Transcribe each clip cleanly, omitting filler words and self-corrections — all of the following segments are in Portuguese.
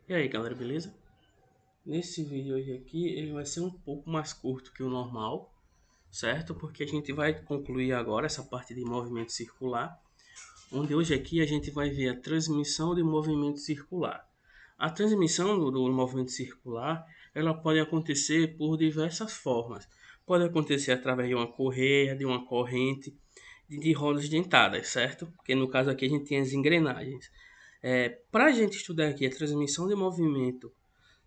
E aí galera, beleza? Nesse vídeo hoje aqui ele vai ser um pouco mais curto que o normal, certo? Porque a gente vai concluir agora essa parte de movimento circular, onde hoje aqui a gente vai ver a transmissão de movimento circular. A transmissão do movimento circular, ela pode acontecer por diversas formas. Pode acontecer através de uma correia, de uma corrente, de rodas dentadas, certo? Porque no caso aqui a gente tem as engrenagens. Para a gente estudar aqui a transmissão de movimento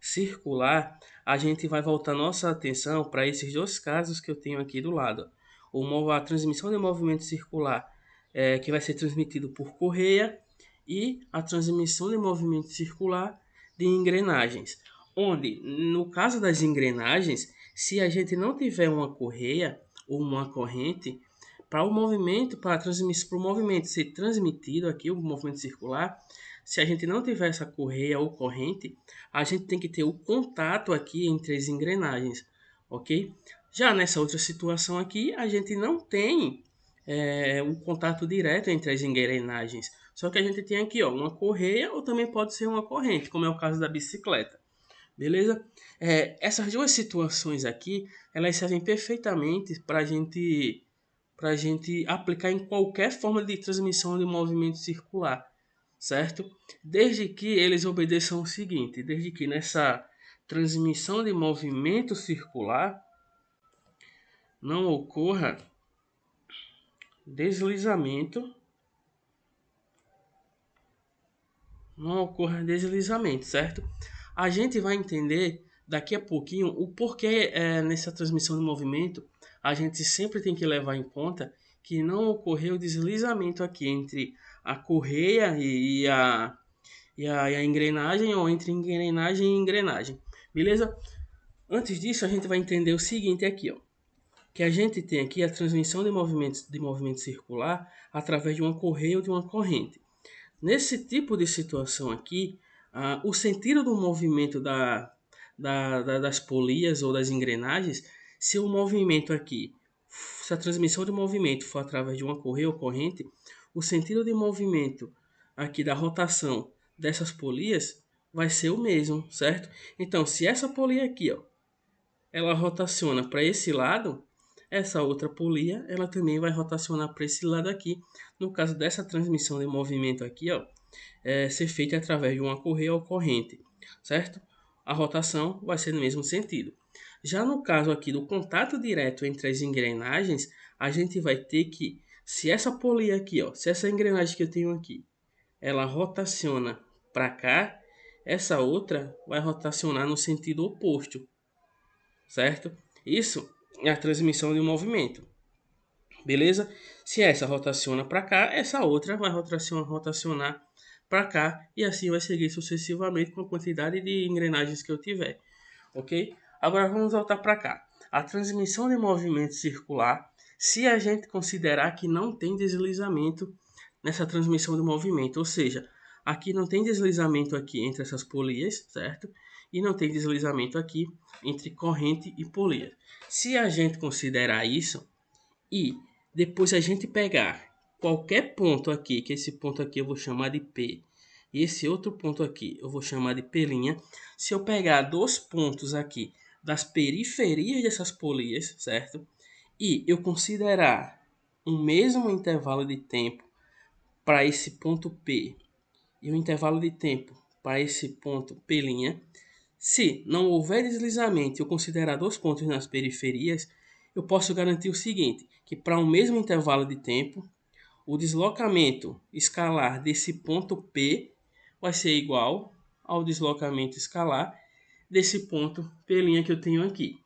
circular, a gente vai voltar nossa atenção para esses dois casos que eu tenho aqui do lado. A transmissão de movimento circular, que vai ser transmitido por correia, e a transmissão de movimento circular de engrenagens. Onde, no caso das engrenagens, se a gente não tiver uma correia ou uma corrente, para o movimento ser transmitido aqui, o movimento circular, se a gente não tiver essa correia ou corrente, a gente tem que ter o contato aqui entre as engrenagens, ok? Já nessa outra situação aqui, a gente não tem um contato direto entre as engrenagens, só que a gente tem aqui ó, uma correia ou também pode ser uma corrente, como é o caso da bicicleta, beleza? Essas duas situações aqui, elas servem perfeitamente para a gente aplicar em qualquer forma de transmissão de movimento circular, certo? Desde que eles obedeçam o seguinte, desde que nessa transmissão de movimento circular não ocorra deslizamento, certo? A gente vai entender daqui a pouquinho o porquê nessa transmissão de movimento a gente sempre tem que levar em conta que não ocorreu deslizamento aqui entre a correia e a engrenagem, ou entre engrenagem e engrenagem, beleza? Antes disso, a gente vai entender o seguinte aqui, ó, que a gente tem aqui a transmissão de movimento circular através de uma correia ou de uma corrente. Nesse tipo de situação aqui, o sentido do movimento das polias ou das engrenagens, se o movimento aqui, se a transmissão de movimento for através de uma correia ou corrente, o sentido de movimento aqui da rotação dessas polias vai ser o mesmo, certo? Então, se essa polia aqui, ó, ela rotaciona para esse lado, essa outra polia ela também vai rotacionar para esse lado aqui. No caso dessa transmissão de movimento aqui, ó, ser feita através de uma correia ou corrente, certo? A rotação vai ser no mesmo sentido. Já no caso aqui do contato direto entre as engrenagens, a gente vai ter que, se essa polia aqui, ó, se essa engrenagem que eu tenho aqui, ela rotaciona para cá, essa outra vai rotacionar no sentido oposto, certo? Isso é a transmissão de um movimento, beleza? Se essa rotaciona para cá, essa outra vai rotacionar para cá e assim vai seguir sucessivamente com a quantidade de engrenagens que eu tiver, ok? Agora vamos voltar para cá. A transmissão de movimento circular, se a gente considerar que não tem deslizamento nessa transmissão de movimento, ou seja, aqui não tem deslizamento aqui entre essas polias, certo? E não tem deslizamento aqui entre corrente e polia. Se a gente considerar isso e depois a gente pegar qualquer ponto aqui, que esse ponto aqui eu vou chamar de P, e esse outro ponto aqui eu vou chamar de P', se eu pegar dois pontos aqui das periferias dessas polias, certo? E eu considerar um mesmo intervalo de tempo para esse ponto P e um intervalo de tempo para esse ponto P', se não houver deslizamento e eu considerar dois pontos nas periferias, eu posso garantir o seguinte, que para um mesmo intervalo de tempo, o deslocamento escalar desse ponto P vai ser igual ao deslocamento escalar desse ponto P' que eu tenho aqui.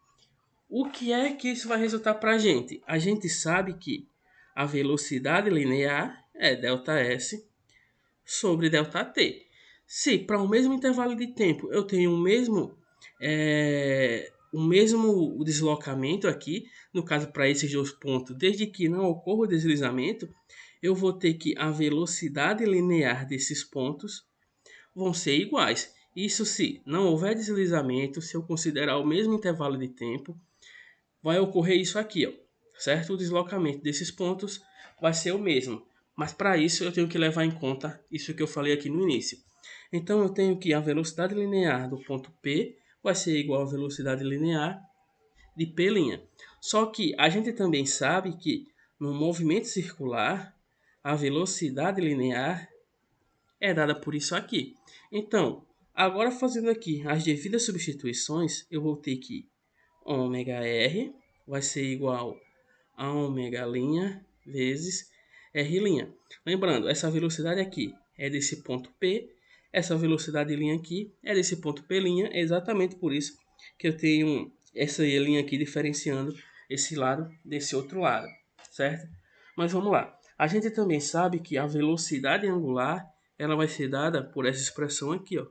O que é que isso vai resultar para a gente? A gente sabe que a velocidade linear é ΔS sobre ΔT. Se para o mesmo intervalo de tempo eu tenho o mesmo deslocamento aqui, no caso para esses dois pontos, desde que não ocorra o deslizamento, eu vou ter que a velocidade linear desses pontos vão ser iguais. Isso se não houver deslizamento, se eu considerar o mesmo intervalo de tempo, vai ocorrer isso aqui, ó, certo? O deslocamento desses pontos vai ser o mesmo. Mas para isso eu tenho que levar em conta isso que eu falei aqui no início. Então eu tenho que a velocidade linear do ponto P vai ser igual à velocidade linear de P'. Só que a gente também sabe que no movimento circular a velocidade linear é dada por isso aqui. Então, agora fazendo aqui as devidas substituições, eu vou ter que ômega-r vai ser igual a ômega' vezes r'. Lembrando, essa velocidade aqui é desse ponto P, essa velocidade linha aqui é desse ponto P', é exatamente por isso que eu tenho essa linha aqui diferenciando esse lado desse outro lado, certo? Mas vamos lá. A gente também sabe que a velocidade angular ela vai ser dada por essa expressão aqui, ó,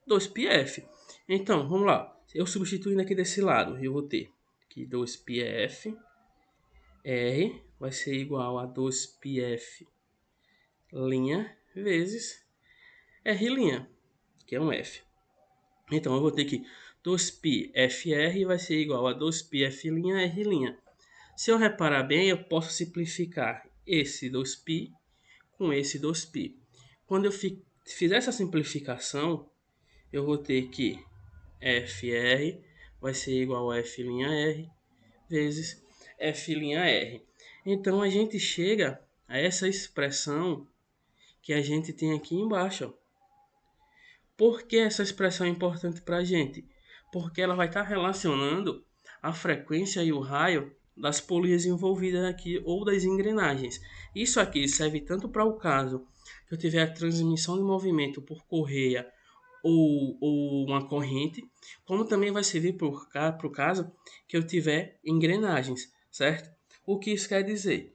2πf. Então, vamos lá. Eu substituindo aqui desse lado, eu vou ter que 2πf r vai ser igual a 2πf' vezes r', que é um f. Então, eu vou ter que 2πfr vai ser igual a 2πf' r'. Se eu reparar bem, eu posso simplificar esse 2π com esse 2π. Quando eu fizer essa simplificação, eu vou ter que fr vai ser igual a f'r vezes f'r. Então a gente chega a essa expressão que a gente tem aqui embaixo. Ó. Por que essa expressão é importante para a gente? Porque ela vai estar relacionando a frequência e o raio das polias envolvidas aqui ou das engrenagens. Isso aqui serve tanto para o caso que eu tiver a transmissão de movimento por correia ou uma corrente, como também vai servir para o caso que eu tiver engrenagens, certo? O que isso quer dizer?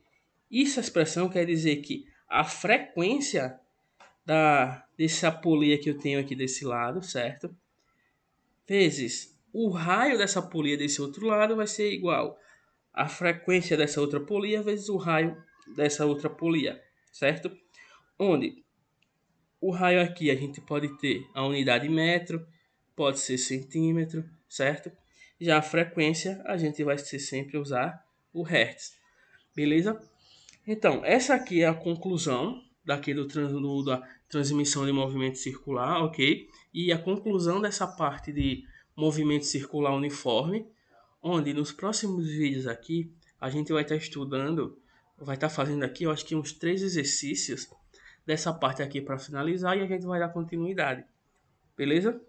Essa expressão quer dizer que a frequência dessa polia que eu tenho aqui desse lado, certo? Vezes o raio dessa polia desse outro lado vai ser igual à frequência dessa outra polia vezes o raio dessa outra polia, certo? Onde o raio aqui a gente pode ter a unidade metro, pode ser centímetro, certo? Já a frequência a gente vai sempre usar o hertz, beleza? Então, essa aqui é a conclusão daqui da transmissão de movimento circular, ok? E a conclusão dessa parte de movimento circular uniforme, onde nos próximos vídeos aqui a gente vai estar estudando, vai estar fazendo aqui, eu acho que uns 3 exercícios dessa parte aqui para finalizar e a gente vai dar continuidade, beleza?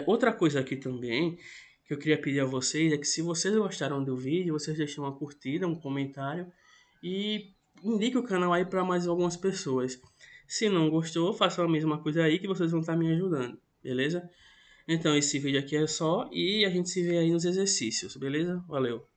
Outra coisa aqui também que eu queria pedir a vocês é que se vocês gostaram do vídeo, vocês deixem uma curtida, um comentário e indique o canal aí para mais algumas pessoas. Se não gostou, faça a mesma coisa aí que vocês vão estar me ajudando, beleza? Então esse vídeo aqui é só e a gente se vê aí nos exercícios, beleza? Valeu!